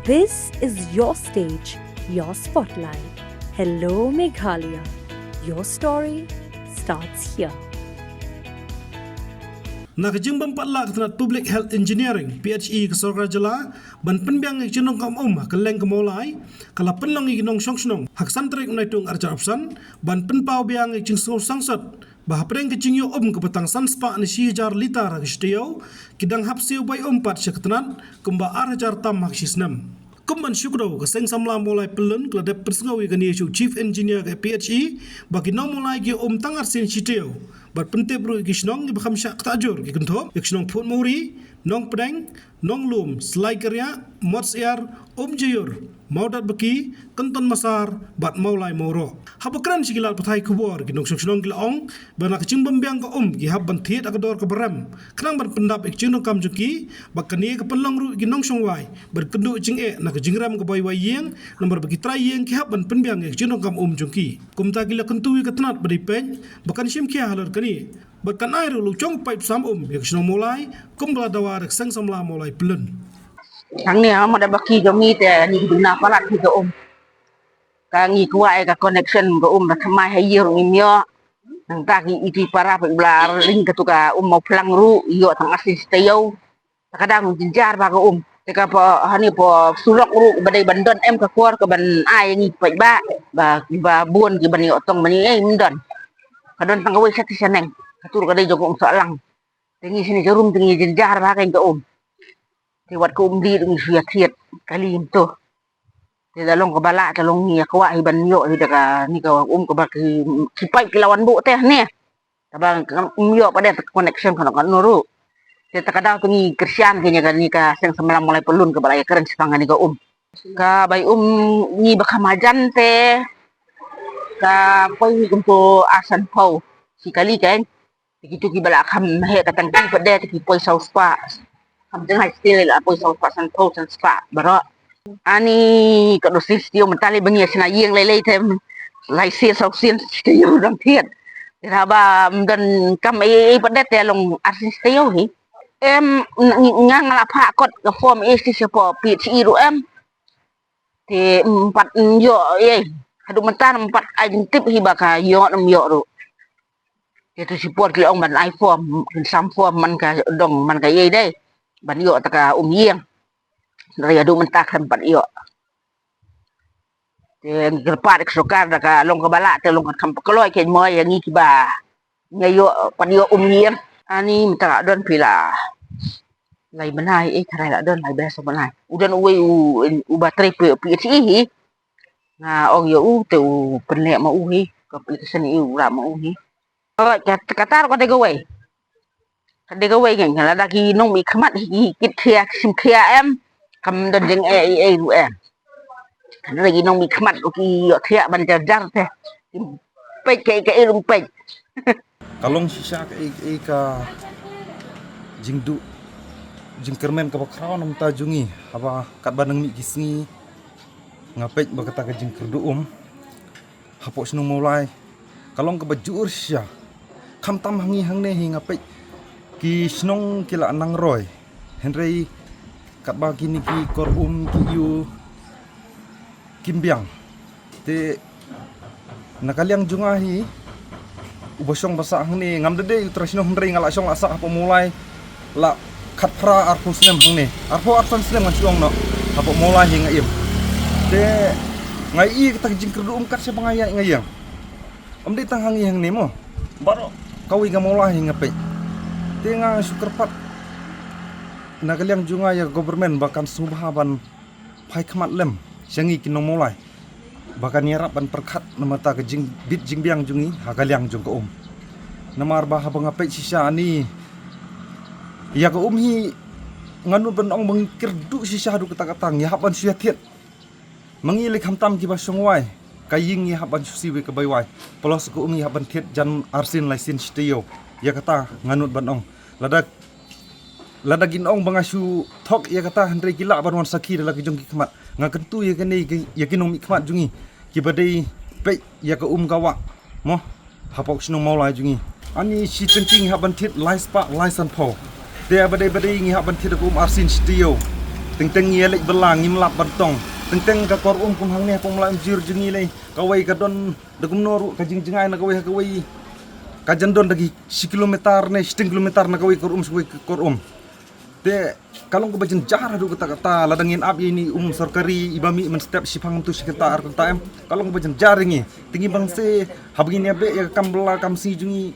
This is your stage, your spotlight. Hello, Meghalaya. Your story starts here. Nakajing bampat tenat Public Health Engineering PHE Kesor Jala ban penbiang jinong kam keleng kemolai kala penlong ginong songsnong hak santrik naitung arca opsan ban penpau biang jing sangsat bah preng kecing yo ke petang sanspa ni sijar litar gistio kidang hapsiu bai pat syaktenat kumba arjar tam hak sisnam Kumban syukro keseng samla mulai pelun keladap persengawi gani Chief Engineer ke PHE bagi nom mulai gi tangar sin sitio bat pentep ru gisnong gi bakam syak tajur gi kenthop gisnong phut muri nong pedeng nong lum selai kerja mots air jayur maudat beki kenton masar bat maulai moro habakran sigilat pathai kubor gi nong gisnong gilaong bana kecing bembiang ka gi hab ban thiet akador ke beram kenang ban pendap ikcing kam juki bakani ke penlong ru gi nong songwai berkendu jing na jingram ke boy wayeng nomor bagi trayeng ki hab ban penbiang ikcing kam jungki kumta gila kentui ke tenat beripen bakan sim kia halor kani bakan air lu chong pipe sam yak sino mulai kum bla dawa rek sang samla mulai pelun thằng này mà đã baki cho mi te ni duna palat ki to ka ngi kuai ka connection ko da thamai hai yer ngimyo nang ta ki iti para pe blar ling ka tuka mau plang ru yo thang asis tayo kadang jinjar ba ko te ka po hani po sulok ru badai bandon em ka kuar ka ban ai ni pe ba buon ki ban yo tong mani mindon kadon tang we sati saneng katur ka dai jogong salang tingi sini jarum tingi jinjar ba ka ko thì vật cũng đi đừng việc thiệt cái lim to thì là long có ba lạ cái long nhia có ai bắn nhọ thì được như cái của bác thì phải cái lawan bộ teh nè các bạn nhọ pada connection kalau kan nuru thì tak ada tu ni Christian kenya kan ni ka sang semalam mulai pelun ke balai keren sepangan ni ka ka bai ni bakamajan te ka poi kumpo asan pau sikali kan begitu ki balak ham he katan ki pada ki poi saus pa Hamdeng hai still la poi saus pasan pau san spa baro ani ka dosis tio mentali bengi sina yeng lele them lai sia saus sin tio dang thiet ra ba dan kam e padet te long arsis tio hi em ngang la pha kot ka form e si sepo PHE ru em thì empat yo hadu mentan empat identip hi baka yo nam yo ru itu support ki ong ban iPhone sam form man ka dong man ka ye dai ban yo taka yeng dari adu mentak tempat yo te gerpat eksokar daka long ka bala te long kam pekloi ke moy yang iki ba ngayo pan yo yeng ani mentak don pila lai benai karai la don lai biasa benai udan uwe u baterai PHE hi na ong yo te penlek ma hi ka application u ra ma hi kata ko te go way Kadai kawai kan kalau lagi nong mi khamat hikit khia sim khia em kam don jeng ru em kan lagi nong mi khamat ko ki yo khia ban jar te pe ke lung pe kalong sisa ka jingdu jingkermen ka bakraw nam ta jungi apa kat banang mi kisni ngapet bakata ka jingkerdu hapok sinu mulai kalong ka bajur sia kam tam hangi hangne hi ngapet ki snong kila nang roy henry kat ba kini ki kor ki yu kimbiang te nakaliang jungahi ubosong basa hangni ngamdede trasino henry ngala song asa apa mulai la khatra arpo snem hangni arpo arsan snem ngasuang no apa mulai hinga im te ngai i kita jingkerdu kat se pangaya ngayang amde tang hangi hangni mo baro kawi ga mulai hinga pe Tengah sukerpat nakaliang junga ya government bahkan subhaban pai khamat lem sengi kinong mulai bahkan nyarap ban perkhat namata ke jing bit jingbiang jungi hakaliang jung ka namar bah bangape sisa ani ya ka hi nganu ban ong mengkir du sisa du kata-katang ya haban siatiet mengilik hamtam ki basongwai kaying ya haban susiwe ke baywai polos ka hi haban thiet jan arsin laisin stio ya kata nganut banong ladak ginong bangasu thok ya kata handre gila banwan sakhi lagi jong ki khamat ngakentu ya kene ya kinong mi khamat jungi ki badai pe ya ka gawa mo hapok sino maulai jungi ani si tenting haban thit lai spa lai san pho de badai ngi haban thit arsin stio teng ngelek belang ngimlap bertong teng ka kor kum hang ne pom lam jir jengi le kawai ka don degum noru ka jingai na kawai ka jandon dagi 1 kilometer ne 1 kilometer na kawai kor te kalong ko bajen jara du kata ladangin ab ini sarkari ibami men step sipang tu sekitar time kalong ko bajen jaringi tinggi bangse habgini abe ya kambla kamsi jungi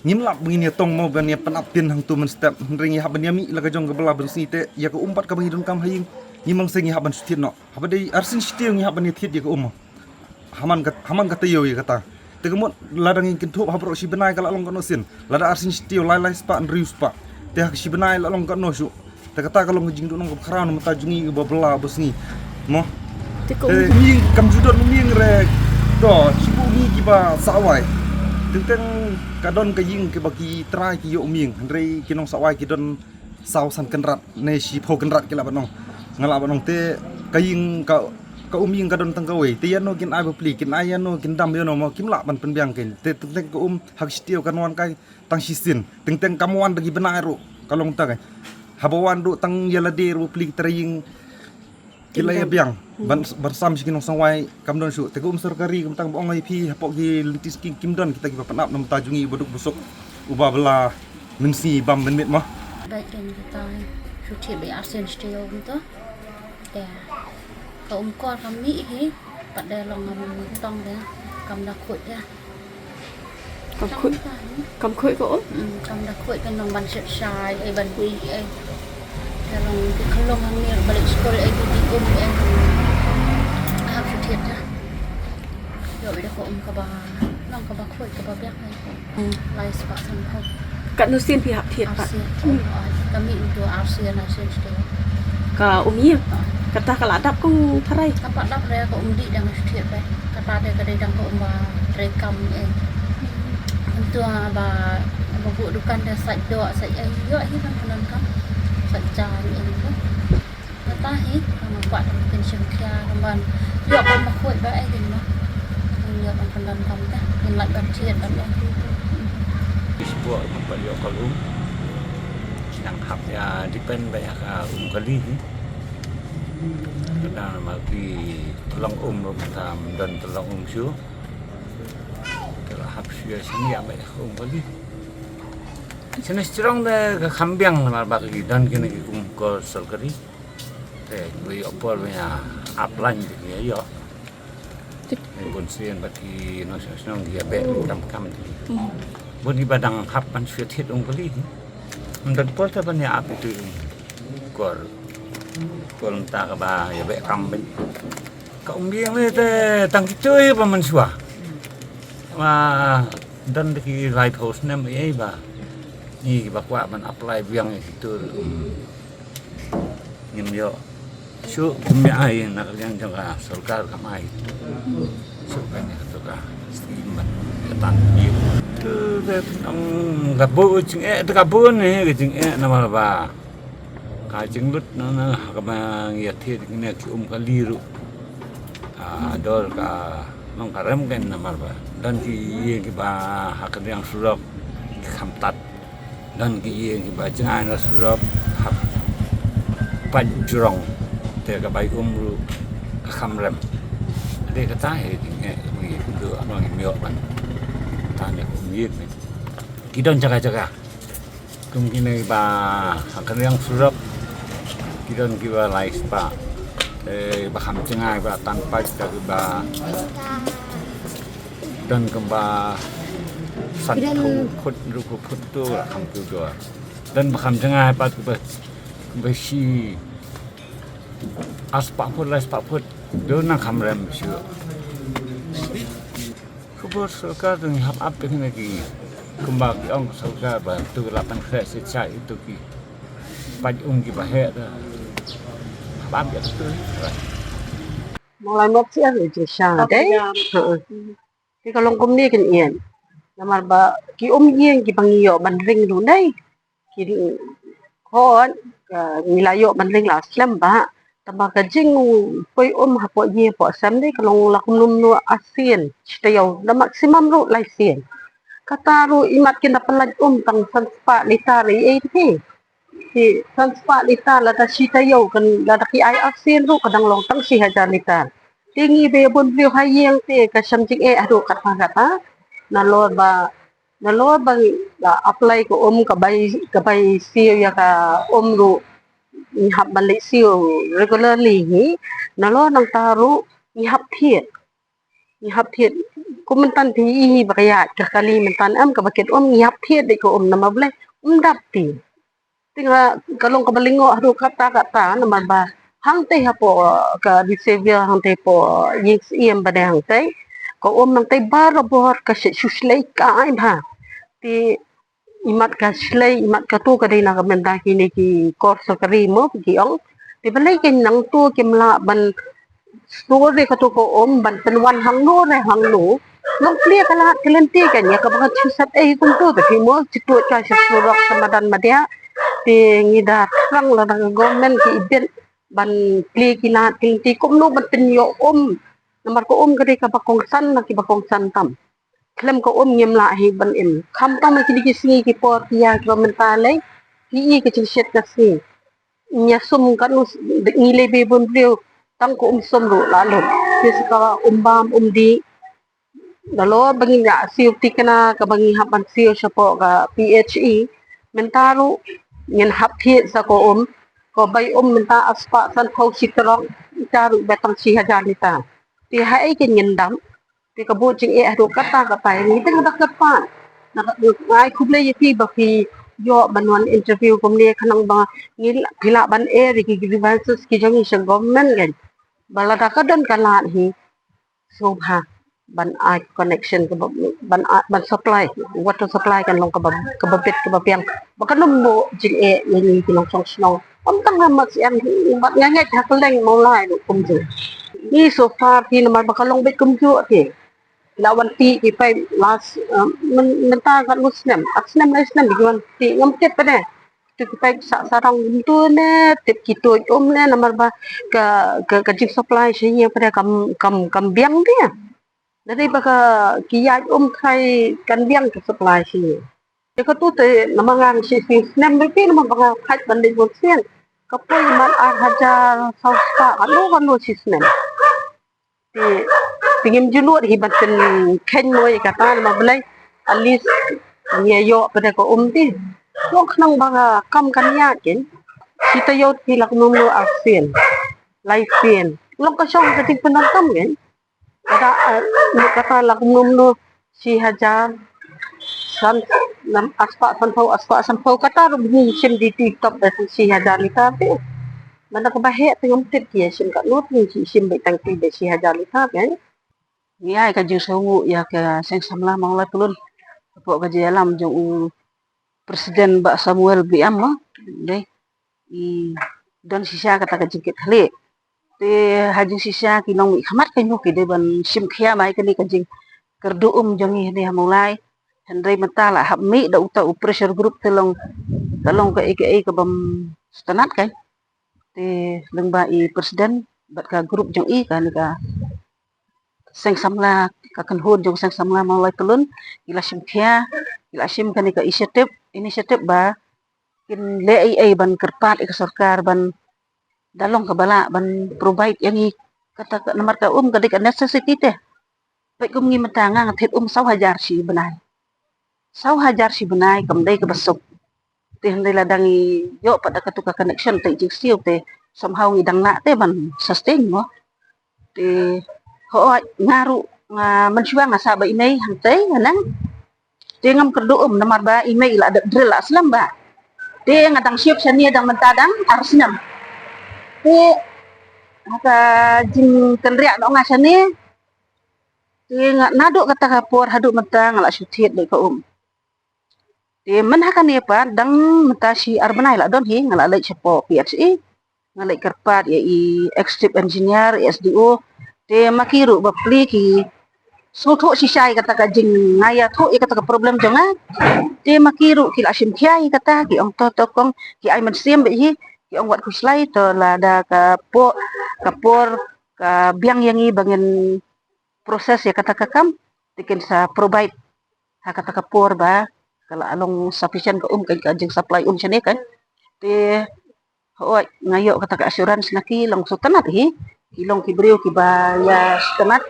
ngimlap begini tong mau ban ya penapin hang tu men step ringi haban yami laga jong ke bela bersi te ya ke umpat ka bahidun kam haying ngimang sengi haban sutit no habade arsin stil ngi haban ya thit ya ke haman kata yo ya kata te kemot ladangin kintup habro si benai kala long kono sin lada arsin stil lai spa rius pa te hak si benai la long kono su te kata kalong jing du nong kran mata jungi ke babla besni mo te ni kam judon ni re do sibu ni kiba sawai tentang kadon kaying ke bagi try ki yo ming andre kinong sawai ki don saw san kenrat ne si pho kenrat ki la banong ngala banong te kaying ka uming kadon tang kawe te yano kin ai bapli kin ai yano kin dam yo no mo kim la ban penbiang kin te tentang ko hak stio kanwan kai tang sisin tentang kamuan bagi benairu kalong ta kai habawan do tang yalade ru pli traying kilaya biang bersam si kinong sawai kamdon su te sarkari kamtang bong ai pi hapok gi lintis kimdon kita ki panap nam tajungi boduk busuk ubah bela mensi bam menit mah baik dan kita suci be arsen stio gitu ya kor kami hi pada long ngam tong ya kam da khut ya Cầm khơi của kam da khut kan long ban set sai ai ban kui ai long cái kalong hang ni balik sekolah ai di ai hak suci ya yo be ko ka ba long ka ba khut ka ba biak ai lai spa san ko cận nó xiên thì hạp thiệt bạn kami untuk arsen stio cả umi kata kalau adap ku tharai apa dak re ko undi dang setiap pe kata de kadai dang ko umba rekam untuk ba bu dukan da sat do sat ai yo hi kan penan kam sat jan itu kata hi kam buat pension kia kaman yo ko ma khoi ba ai din ma yo kan penan kam ta in lat ban thiet ban ya sebuah tempat yo kalau yang haknya depend banyak kali kadang maki tulang rum tam dan tulang syu telah hak syu sini apa ya kali jenis cerong dah ke kambiang mal bagi dan kini ke sarkari we opor punya upline dia yo pun sien bagi nasional dia be kam bon di badang hapan syu thit kali dan polta banyak apa itu kor tak apa ya baik kambing kau biang ni te tang cuy apa mensua wah dan di live house ni mai ba ni bakwa man apply biang itu nyem yo su kumi ai nak yang jaga sarkar kamai su kan itu ka stiman ketan biu tu tang gabu jing tu gabu ni jing nama ba kajeng lut na kabang ya thi ne ki kaliru dor ka nong karem kan namar ba dan ki ba hakan yang surap khamtat dan ki ba jangan na surap hap panjurong te ka bai ru khamrem de ka ta he ne mi do anong mio ban ta ne mi ki don jaga kemungkinan ba hakan yang surap kidon kiba like spa baham cengai ba tanpa kita ba dan kemba satu khut ruku putu ham tu do dan baham cengai pa tu besi aspa put les pa put do na kamrem syu kubur sarkar dengan hap up ini lagi kembang ong sarkar ba tu 8 khret secai itu ki paj ki bahe bám vậy tôi mulai mop sih ada jasa deh ki kalong kumni kan ian namar ba ki yen ki pangiyo bandring lu dai ki kon nilayo bandring la slam ba tambah kajing poi hapo ye po sam dai kalong lakum num nu asien stayau da maksimum ru lai sien kata ru imat kin dapat tang san spa litari eh Ti transpa lita la ta si tayo kan la ta ki ai asin ru kadang long tang si hajar lita. Tingi be bon beliau hayeng te ka samjing adu kat kata na lo ba apply ko ka bai siu ya ka ru ni hab balik siu regularly hi na lo nang taru ni hab thiet ko mentan ti i bakaya ka kali mentan am ka baket ni hab thiet de ko na mable dap ti tinga kalong kabalingo adu kata naman ba hang te hapo ka behavior hang te po yings iem ba hang te ko nang te bar bor ka suslay ka ai ba ti imat ka slay imat ka tu ka dai na ka menda kini ki korso ka rimo ki ong ti balay kin nang tu kimla ban story ka tu ko ban penwan hang no re hang no nong clear kala kelenti kan ya ka ba chusat kung tu ta ki mo chitu cha surak samadan madya ti ngida krang la ng government ki ibet ban pli kinat ti kum no ban pinyo namar ko kadi ka bakong san na ki bakong san tam klem ko nyem la hi ban im kham tam ki ki singi ki por ya government le ki i ki chishet ka si nya sum kan ngile be bon brio tang ko som ro la lo ti ka bam di dalo bangin ya siu tikana ka bangi hapan siu siya ka PHE mentaro ngin hap thiet sa ko bay menta aspa san khau sitrong taru betang si hajar lita ti hai kin ngin dam ti ka bu jing adu kata ni teng dak pa na ai khuble yi ba ki yo banwan interview kumne khanang ba ngil phila ban ri ki grievances ki jangi sa government gan balada ka don kalat hi sobha ban connection ke ban supply water supply kan long ke babet ke bapiang bakan mo jing ni kinong song snow tang mat sian bat nganget hakleng mo lai no kum je ni so far ti naman bakalong bet kum ju ti lawan ti ki pai last menta kan muslim asnam di wan ti ngam tet pa ne tu ki pai sarang tu ne tip ki to ne namar ba ka jing supply siya pada kam biang dia dari baka kiyat kay kan biang ka supply siya ko tu te namangang si nem be naman baka khat banding mo siya kapoy man hajar sausta ano si nem ti pingin julur hibat kan ken moy kata mablay alis niya yo pada ko ti wak nang baka kam kan yakin kita yo tilak numu asin life pin long ka siyang kating penangkam gen kata lakum no si hajar san nam aspa sanpau kata rubni sim di tiktok da si hajar lita pe mana ka bahe tengom tit kia sim ka not ni sim bai tang ti de si hajar lita kan ni ai ka jing sawu ya ka seng samla mangla tulun po ka jalam jong presiden ba Samuel BM mo de i don sisa kata ka jingkit hale te hajing sisa kinong khamat kanyo ki de ban sim khia mai kani ka jing kerdu jongi de mulai hendrai mentala habmi da uta pressure group talong ka bam stanat kai te lengba i presiden bat ka group jong i kan ka seng samla ka kan hod jong seng samla mulai tulun ila sim khia ila sim kani ka initiative ba kin le ai ban kerpat ka sarkar ban dalong ka bala ban provide yang kata nomor ka kadik necessity teh pai ngi matanga ngathet saw hajar si benai kam dai ka basok te handai ladang yo pada katuka connection te jing siu te somehow ngidang na te ban sustain mo te ho ngaru nga mensyua nga sa ba imay hantay nganang te ngam kerdo nomor ba imay ila drill aslam ba te ngadang siap sania dang mentadang arsnam te haka jing kenriak no ngasane te nado kata kapor hadu mata ngala syutit de ka te men haka ne pa dang mata si arbanai la don hi ngala lek sepo PHE ngala kerpat ya i executive engineer SDO te makiru bapli ki so tho si sai kata ka jing ngaya tho kata ka problem jonga te makiru ki la sim khiai kata ki ong to kong ki ai man sim be hi ki ong wat kuslai to la da kapor ka biang yangi bangen proses ya kata kakam tikin sa provide ha kata kapor ba kala along sufficient ka kan jing supply sini kan Te oi ngayo kata ka assurance na ki long sutanat hi. Kilong kibriw kibaya sutanat.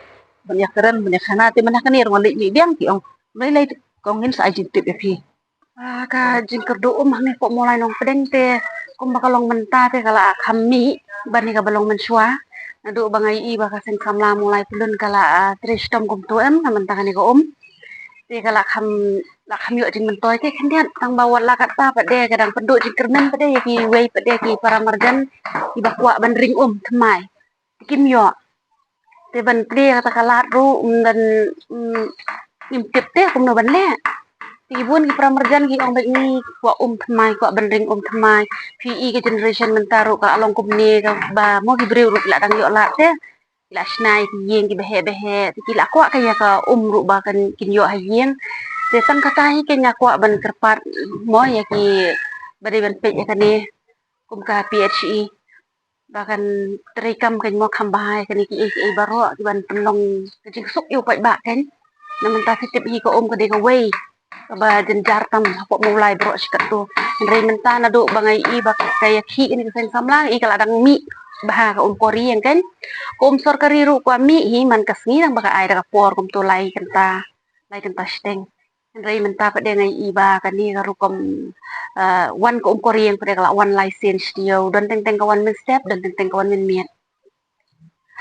Banyak keren banyak sana te manah kanir ngalik ni biang ki ong. Mulai kongin sa ajin tip fi. Ka jing kerdo ni kok mulai nong pedeng te kum bakalong menta te kala kami bani ka balong mensua. Nado bangai i baka seng kamla mulai pulun kala tristom kum tuem mentang ni ko te kala kam yo jing mentoy te kendian tang bawat la kata pade kadang penduk jing kermen pade ki wei pade ki para marjan ki bakwa ban ring thmai kim yo te ban ple kata kala ru dan ngimtip te kum no ban le ti bun ki para marjan ki ong ni kwa thmai kwa ban ring thmai PE ke generation mentaru ka along kum ni ka ba mo ki breu ruk la dang yo la te la snai ki yeng ki behe ti la kwa kaya ka ru ba kan kin yo ha yeng te tang kata hi kenya kwa ban kerpat mo ya ki bade ban pe ya kani kum ka PHE bahkan terikam kan mo kambahai kan ki baro ki ban penlong jing suk yo pai ba kan namun ta tip hi ko ka de ka wei ba jenjar tam pok mulai bro sikat tu rei menta na do bangai i bak kaya ki ini keseng samlang i kala dang mi bah ka korean kan sorkari ru kwa mi hi man kasngi nang baka ai da por kum to lai kenta steng rei menta pa de ngai i ba kan ni ka ru wan ko korean pa de kala wan license dio don teng ka wan min step don teng ka wan min miet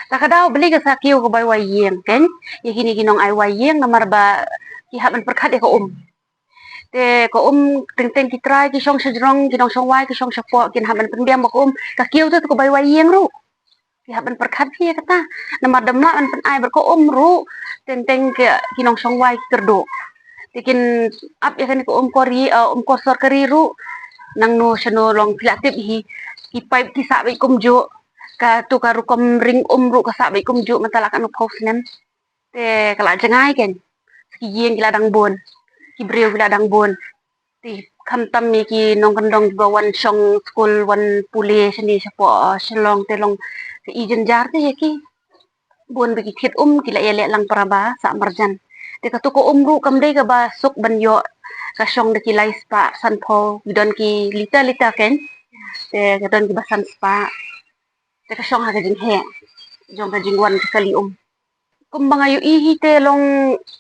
takadaw beli ka sa kiyo ko bay wayeng kan yakini ginong ai wayeng namar ba ki haban perkat ko te ko teng ki try ki song sajrong ki dong song wai ki song sapo kin haban pendiam ko ka kieu tu ko bay wayeng ru ki haban perkat ki kata namar damla an pen ai ber ko ru teng ki nong song wai kerdo tikin ap ya kan ko kori ko sorkari ru nang no sano long pilatip hi ki pipe ki sa bai jo ka tu ka ru kom ring ru ka sa bai jo matala kan post nem te kala jangai ken ki yeng ki ladang bon ki breu ki ladang bon ti kam tam mi ki nong kandong ba wan song school wan pule sini sapo selong te long ke ijen jar te ki bon bi ki khit ki la ele lang paraba sa marjan te ka tu ko ru kam dei ka ba suk ban yo ka song de ki lai spa san po don ki lita ken te ka don ki ba san spa te ka song ha ka jing he jong ka jing wan kali kumbaga yu ihi te long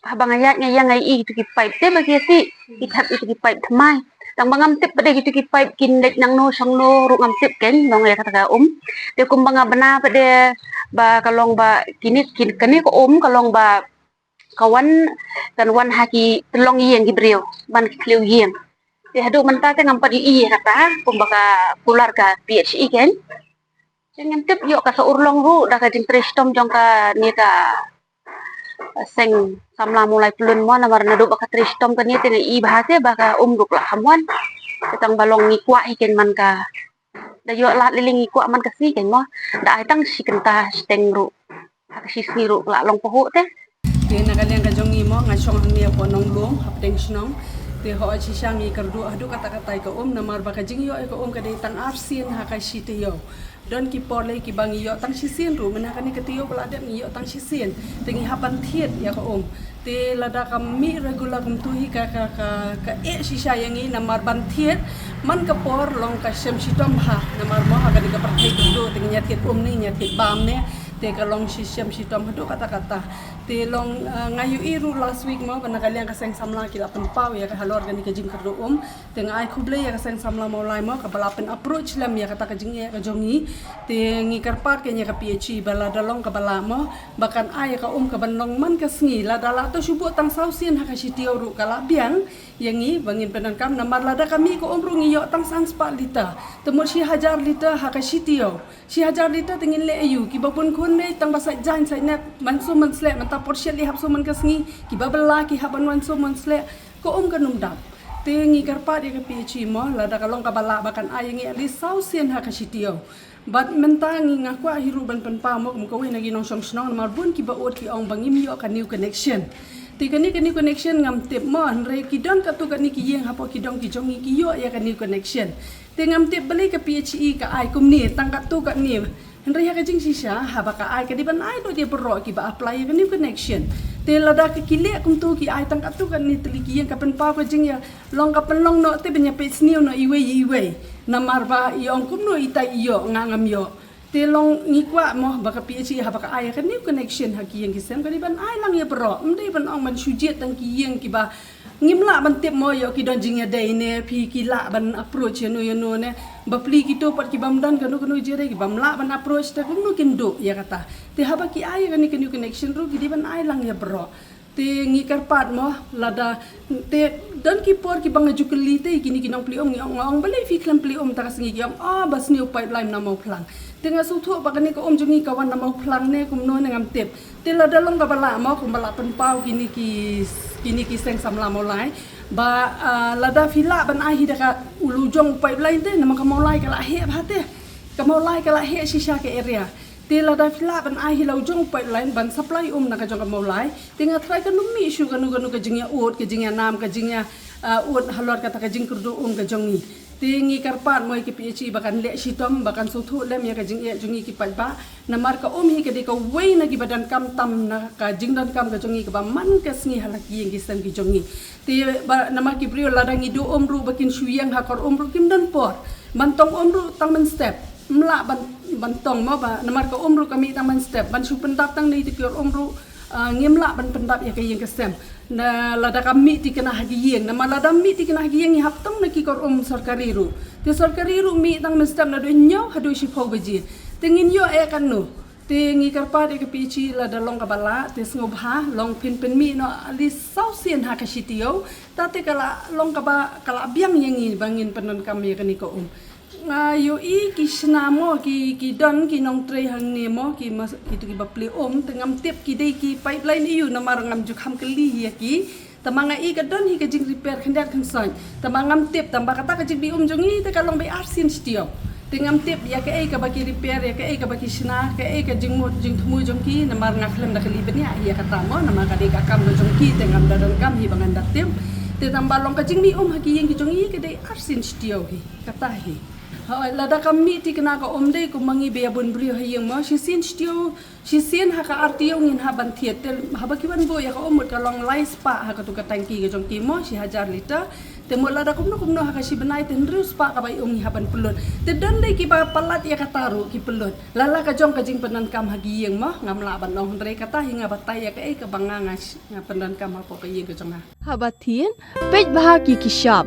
habang ayat nga yang ay itu ki pipe te bagi ti itap itu ki pipe thamai tang bangam tip pada gitu ki pipe kindet nang no sang no ru ngam tip ken nong ya kata ka te kumbaga bana pada ba kalong ba kini kani ko kalong ba kawan kan wan haki telong yeng ki breu ban ki kleu yeng te hadu menta te ngam padi i kata kumbaga pular ka PHE ken jangan tip yo ka sa urlong ru da ka jing tristom jong ka ni ka seng samla mulai pelun mo namar nadu baka tristom kan yete i bahase baka ruk la hamwan tang balong ni kwa hiken man ka da yo la liling kwa man ka si ken mo da ai tang si kenta steng ru hak si ru la long poho te na kalian ka jongi mo nga song ni po nong lung hapteng snong te ho chi shangi kardu adu kata ka namar baka jing yo ka ka dei tang arsin haka si te yo don ki porle ki bangi yo tang sisien ru menakan ni ketiyo pala ada yo tang sisien tengi hapan thiet ya ka te lada kami regular kum tuhi ka sisa yang ini namar ban thiet man ka por long ka sem sitom ha namar mo haka ni ka parthai do tengi nya thiet ni nya thiet bam ne te ka long system sitom hadu kata te long ngayu iru last week mo kana kalian ka seng samla ki lapen pau ya ka halor gani ka jing kerdo te ngai khuble ya ka seng samla mo lai mo ka balapen approach lam ya kata ka jing ya ka jongi te ngi karpat ke nya ka PHE bala dalong ka bala mo bakan ay ka ka banong man ka sngi la dala to subu tang sausin ha ka sitio ru kala biang yangi bangin penan kam namar lada kami ko ru ngi yo tang sans pa lita temur si hajar lita ha ka sitio si hajar lita tengin le ayu ki babun kun ne tang basa jan sai net manso man sle man ta portion li hap so man kasngi ki babala ki haban wan so man sle ko kanum dap te ngi karpat ya ka PHE mo lada kalong ka bala bakan ay ngi ali sausin ha ka sitio bat mentangi ngakwa hiru ban penpa mo kum kawin nagi nong song snong marbun ki baot ki ong bangim yo ka new connection ti kani connection ngam tip mo re ki don ka tu kani ki yeng hapo ki dong ki jongi ki yo ya ka new connection te ngam tip beli ka PHE ka ai kum ni tang ka tu ka ni Henry ha kajing sisha ha baka ai ka di ban ai do dia berok ki ba apply ka new connection. Te lada ke kilek kum tu ki ai tang atu kan ni teliki yang kapen pa ka jing ya long ka pen long no te benya pe sniu no iwe na marba iong kum no itai iyo ngangam yo. Te long ngi kwa mo baka PhD ha baka ai ka new connection ha ki yang kisem ka di ban ai lang ya berok mdei ban ong man sujet tang ki yang ki ba ngimla ban tip mo yo ki don jing ya dai ne pi ki la ban approach no ne bapli kita pat ki bamdan kanu jere ki bamla ban approach ta kunu kindo ya kata te haba ki ai kan ni connection ru ki di ban ai lang ya bro te ngi karpat mo lada te dan ki por ki banga jukeli te kini kinong pli om ngong balai fi klam pli om ta kasingi ki bas ni pipeline na mo plan te nga su thu ba kan ni ko om jungi kawan na mo plan ne kum no ngam tep te lada long ka bala mo kum bala pen pau kini ki seng samla mo lai ba lada fila ban ai hidaka ulu jong pipeline te nama kamolai kala he bhate kamolai kala he shisha ke area te lada fila ban ai hilau jong pipeline ban supply na ka jong kamolai tinga try ka numi issue kanu ka jingya ut ka jingya nam ka jingya ut halor kata ka jing kurdu ka jongi tingi karpat moi ki PhD bakan le shitom bakan suthu lem ya ka jing ya jongi ki palba namar ka hi ka de ka wei na ki badan kam tam na ka jing dan kam ka jongi ka ba man ka sngi halaki yang ki san ki jongi ti nama ki brio ladang idu omru bakin suyang hakor omru kim dan por bantong omru tang men step mla bantong mo ba namar ka omru kami tang men step ban su pendap tang ni ti kor omru ngimla ban pendap ya kayeng kesem na lada kami ti kena hagiyeng na malada mi ti kena hagiyeng haptam na ki kor sarkari ru ti sarkari ru mi tang men step na do nyaw hadu si phau baji tingin yo e kan no tingi karpa de kepici la dalong kabala tes ngobha long pin mi no ali sausien ha kasitio tate kala long kaba kala biang yangi bangin penon kami kani ko yo I kisna mo ki don ki nong tre hang ne mo ki mas ki tu ki bapli tengam tip ki dei ki pipeline iu na marangam juk ham keli ya ki tamanga I ka don hi ka jing repair khandat khansan tamangam tip tamba kata ka jing bi jongi te kalong be arsin stio tengam tip ya ke ka baki repair ya ke ka baki sna ke ka jing thumu jongki na mar ngakhlem da kali benya ya kata mo na ma ka de ka kam jongki tengam dadan kam hi bangan datim te tamba long ka jing mi haki yang ki jongi ke de arsin stio hi kata hi lada kami ti kena ka omde ko mangi be bun brio hayeng mo si sin ha ka artio ngin ha ban thiet tel ha ba kiban bo ya ka omut ka long lai spa ha ka tu ka tangki ka jong ki mo si 1000 liter te mo lada kum no ha ka si benai ten ru spa ka bai ong ha ban pelun te dan le ki ba palat ya ka taru ki pelun lala ka jong ka jing penan kam ha gi yeng mo ngam la ban nong re kata hinga batai ya ka banganga nga penan kam ha po ka yeng ka jong ha Habatin pej bahaki ki sharp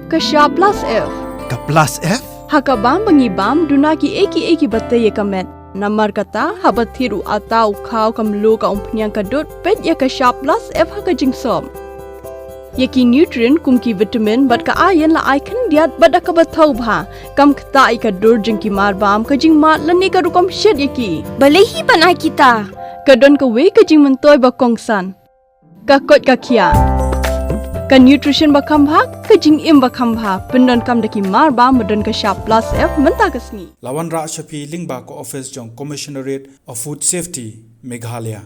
plus F Ka plus F Hakabam bangibam dunaki eki bataya kamet namar kata habathiru atau khau kamlu ka umpnyang kadut pet ya ka sharp plus F haka jingsom yaki nutrient kumki vitamin bat ka iron la icon diat bat ka bathau bha kam khta I ka dur jingki mar bam ka jing mat lani ka rukom shed yaki balehi banai kita kadon ka we ka jing mentoy ba kongsan ka kot ka khia ka nutrition ba khambha ka jing im ba khambha pendon kam daki mar ba modon ka sharp plus F menta kasni Lawan Ra Shafi Lingba ko office jong Commissionerate of Food Safety Meghalaya